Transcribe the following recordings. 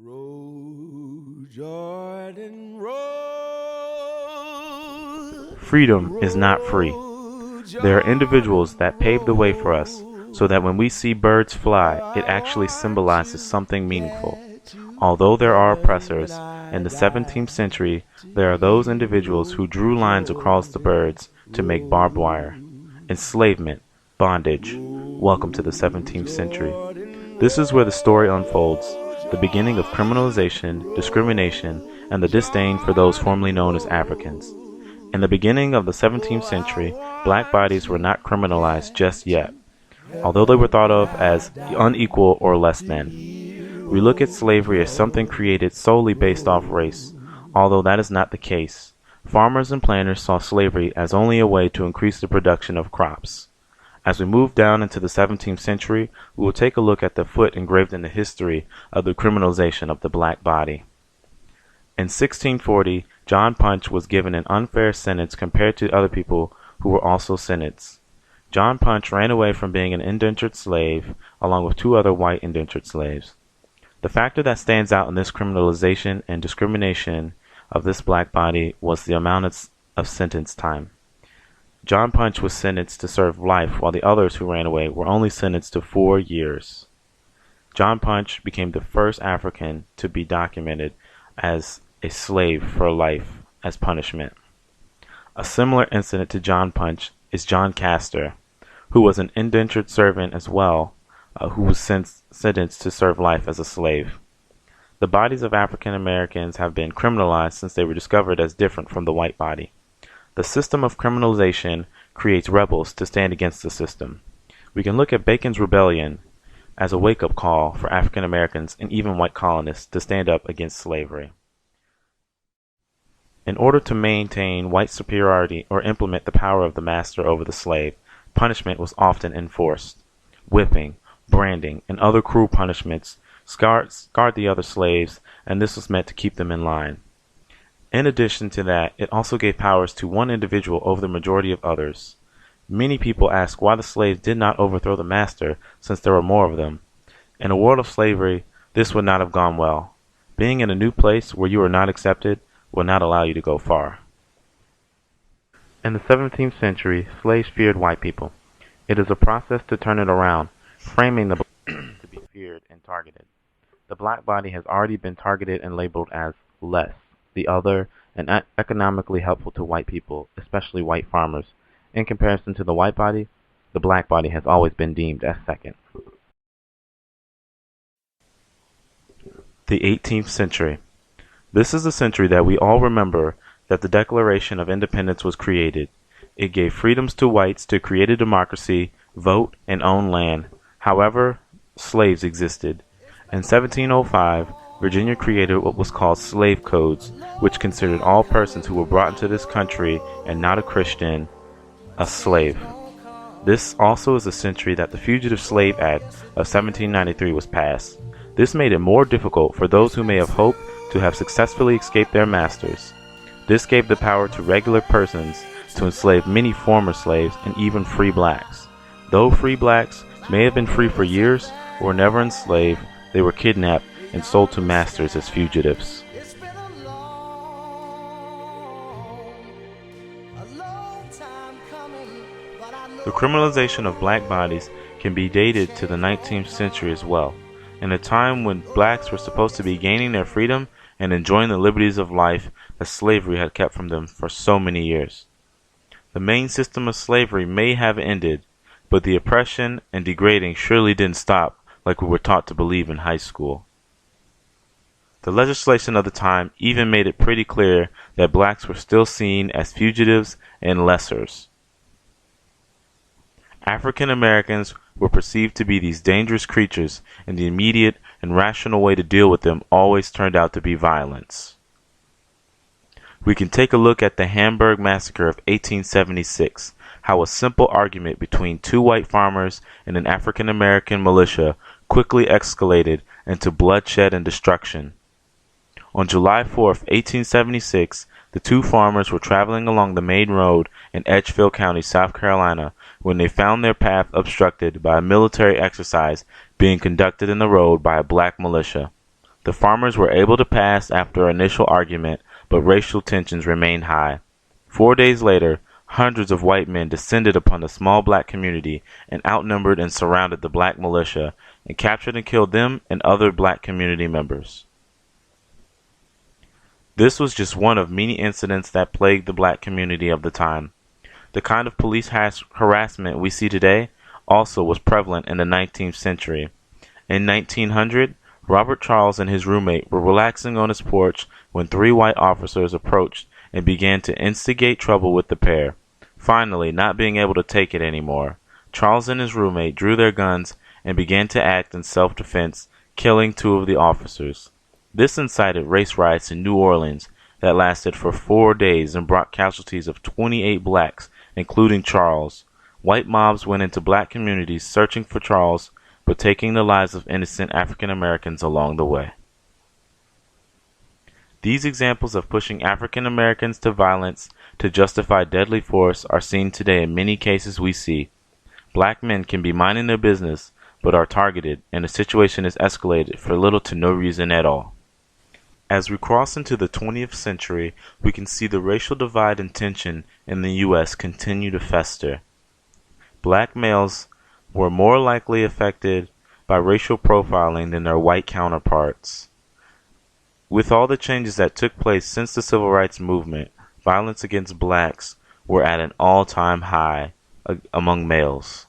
Roll, Jordan, roll. Freedom is not free. There are individuals that pave the way for us so that when we see birds fly, it actually symbolizes something meaningful. Although there are oppressors, in the 17th century, there are those individuals who drew lines across the birds to make barbed wire. Enslavement, bondage. Welcome to the 17th century. This is where the story unfolds, the beginning of criminalization, discrimination, and the disdain for those formerly known as Africans. In the beginning of the 17th century, black bodies were not criminalized just yet, although they were thought of as unequal or less than. We look at slavery as something created solely based off race, although that is not the case. Farmers and planters saw slavery as only a way to increase the production of crops. As we move down into the 17th century, we will take a look at the foot engraved in the history of the criminalization of the black body. In 1640, John Punch was given an unfair sentence compared to other people who were also sentenced. John Punch ran away from being an indentured slave, along with two other white indentured slaves. The factor that stands out in this criminalization and discrimination of this black body was the amount of sentence time. John Punch was sentenced to serve life, while the others who ran away were only sentenced to 4 years. John Punch became the first African to be documented as a slave for life as punishment. A similar incident to John Punch is John Castor, who was an indentured servant as well, who was sentenced to serve life as a slave. The bodies of African Americans have been criminalized since they were discovered as different from the white body. The system of criminalization creates rebels to stand against the system. We can look at Bacon's Rebellion as a wake-up call for African Americans and even white colonists to stand up against slavery. In order to maintain white superiority or implement the power of the master over the slave, punishment was often enforced. Whipping, branding, and other cruel punishments scarred the other slaves, and this was meant to keep them in line. In addition to that, it also gave powers to one individual over the majority of others. Many people ask why the slaves did not overthrow the master, since there were more of them. In a world of slavery, this would not have gone well. Being in a new place where you are not accepted will not allow you to go far. In the 17th century, slaves feared white people. It is a process to turn it around, framing the black to be feared and targeted. The black body has already been targeted and labeled as less, the other, and economically helpful to white people, especially white farmers. In comparison to the white body, the black body has always been deemed as second. The 18th century. This is the century that we all remember that the Declaration of Independence was created. It gave freedoms to whites to create a democracy, vote, and own land. However, slaves existed. In 1705, Virginia created what was called slave codes, which considered all persons who were brought into this country and not a Christian a slave. This also is the century that the Fugitive Slave Act of 1793 was passed. This made it more difficult for those who may have hoped to have successfully escaped their masters. This gave the power to regular persons to enslave many former slaves and even free blacks. Though free blacks may have been free for years or never enslaved, they were kidnapped and sold to masters as fugitives. The criminalization of black bodies can be dated to the 19th century as well, in a time when blacks were supposed to be gaining their freedom and enjoying the liberties of life that slavery had kept from them for so many years. The main system of slavery may have ended, but the oppression and degrading surely didn't stop like we were taught to believe in high school. The legislation of the time even made it pretty clear that blacks were still seen as fugitives and lessers. African Americans were perceived to be these dangerous creatures, and the immediate and rational way to deal with them always turned out to be violence. We can take a look at the Hamburg Massacre of 1876, how a simple argument between two white farmers and an African American militia quickly escalated into bloodshed and destruction. On July 4, 1876, the two farmers were traveling along the main road in Edgefield County, South Carolina, when they found their path obstructed by a military exercise being conducted in the road by a black militia. The farmers were able to pass after an initial argument, but racial tensions remained high. 4 days later, hundreds of white men descended upon the small black community and outnumbered and surrounded the black militia and captured and killed them and other black community members. This was just one of many incidents that plagued the black community of the time. The kind of police harassment we see today also was prevalent in the 19th century. In 1900, Robert Charles and his roommate were relaxing on his porch when 3 white officers approached and began to instigate trouble with the pair. Finally, not being able to take it anymore, Charles and his roommate drew their guns and began to act in self-defense, killing 2 of the officers. This incited race riots in New Orleans that lasted for 4 days and brought casualties of 28 blacks, including Charles. White mobs went into black communities searching for Charles, but taking the lives of innocent African Americans along the way. These examples of pushing African Americans to violence to justify deadly force are seen today in many cases we see. Black men can be minding their business, but are targeted, and the situation is escalated for little to no reason at all. As we cross into the 20th century, we can see the racial divide and tension in the U.S. continue to fester. Black males were more likely affected by racial profiling than their white counterparts. With all the changes that took place since the Civil Rights Movement, violence against blacks were at an all-time high among males.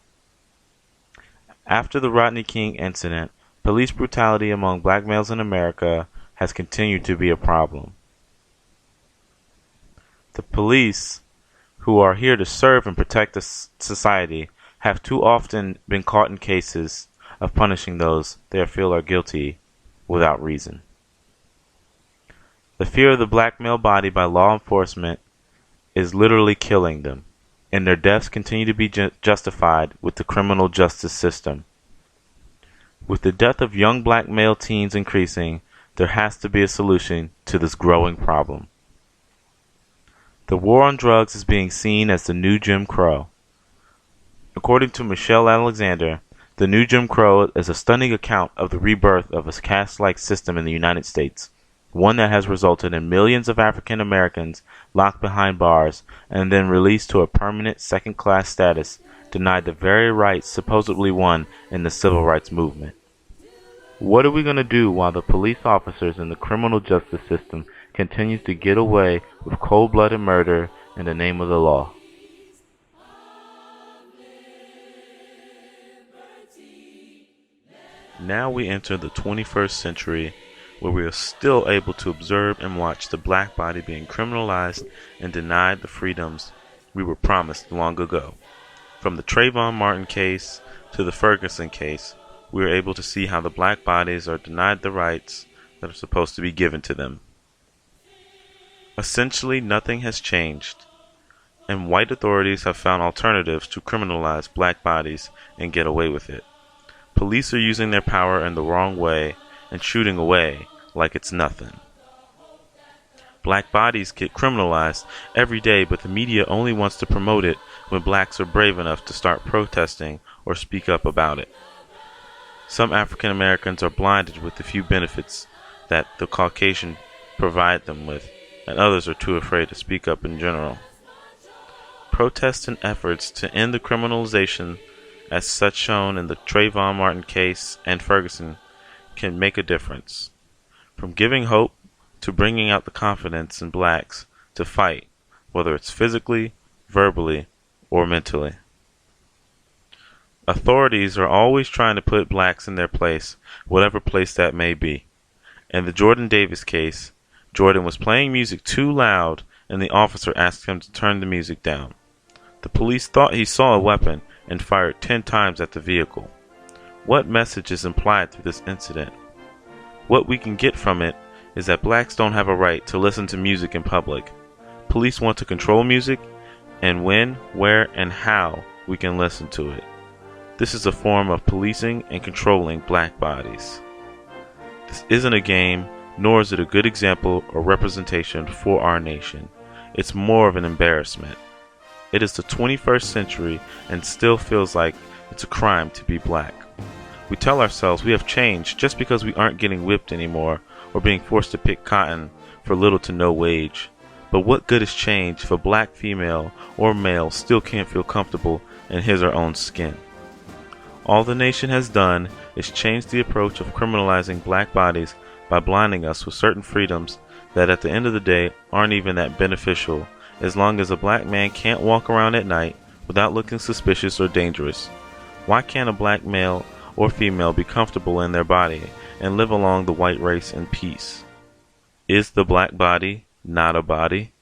After the Rodney King incident, police brutality among black males in America has continued to be a problem. The police, who are here to serve and protect the society, have too often been caught in cases of punishing those they feel are guilty without reason. The fear of the black male body by law enforcement is literally killing them, and their deaths continue to be justified with the criminal justice system. With the death of young black male teens increasing, there has to be a solution to this growing problem. The war on drugs is being seen as the new Jim Crow. According to Michelle Alexander, the new Jim Crow is a stunning account of the rebirth of a caste-like system in the United States, one that has resulted in millions of African Americans locked behind bars and then released to a permanent second-class status, denied the very rights supposedly won in the Civil Rights Movement. What are we going to do while the police officers in the criminal justice system continues to get away with cold-blooded murder in the name of the law? Now we enter the 21st century, where we are still able to observe and watch the black body being criminalized and denied the freedoms we were promised long ago. From the Trayvon Martin case to the Ferguson case, we are able to see how the black bodies are denied the rights that are supposed to be given to them. Essentially, nothing has changed, and white authorities have found alternatives to criminalize black bodies and get away with it. Police are using their power in the wrong way and shooting away like it's nothing. Black bodies get criminalized every day, but the media only wants to promote it when blacks are brave enough to start protesting or speak up about it. Some African Americans are blinded with the few benefits that the Caucasian provide them with, and others are too afraid to speak up in general. Protests and efforts to end the criminalization, as such shown in the Trayvon Martin case and Ferguson, can make a difference. From giving hope to bringing out the confidence in blacks to fight, whether it's physically, verbally, or mentally. Authorities are always trying to put blacks in their place, whatever place that may be. In the Jordan Davis case, Jordan was playing music too loud and the officer asked him to turn the music down. The police thought he saw a weapon and fired 10 times at the vehicle. What message is implied through this incident? What we can get from it is that blacks don't have a right to listen to music in public. Police want to control music, and when, where, and how we can listen to it. This is a form of policing and controlling black bodies. This isn't a game, nor is it a good example or representation for our nation. It's more of an embarrassment. It is the 21st century and still feels like it's a crime to be black. We tell ourselves we have changed just because we aren't getting whipped anymore or being forced to pick cotton for little to no wage. But what good is change if a black female or male still can't feel comfortable in his or own skin? All the nation has done is change the approach of criminalizing black bodies by blinding us with certain freedoms that at the end of the day aren't even that beneficial, as long as a black man can't walk around at night without looking suspicious or dangerous. Why can't a black male or female be comfortable in their body and live along the white race in peace? Is the black body not a body?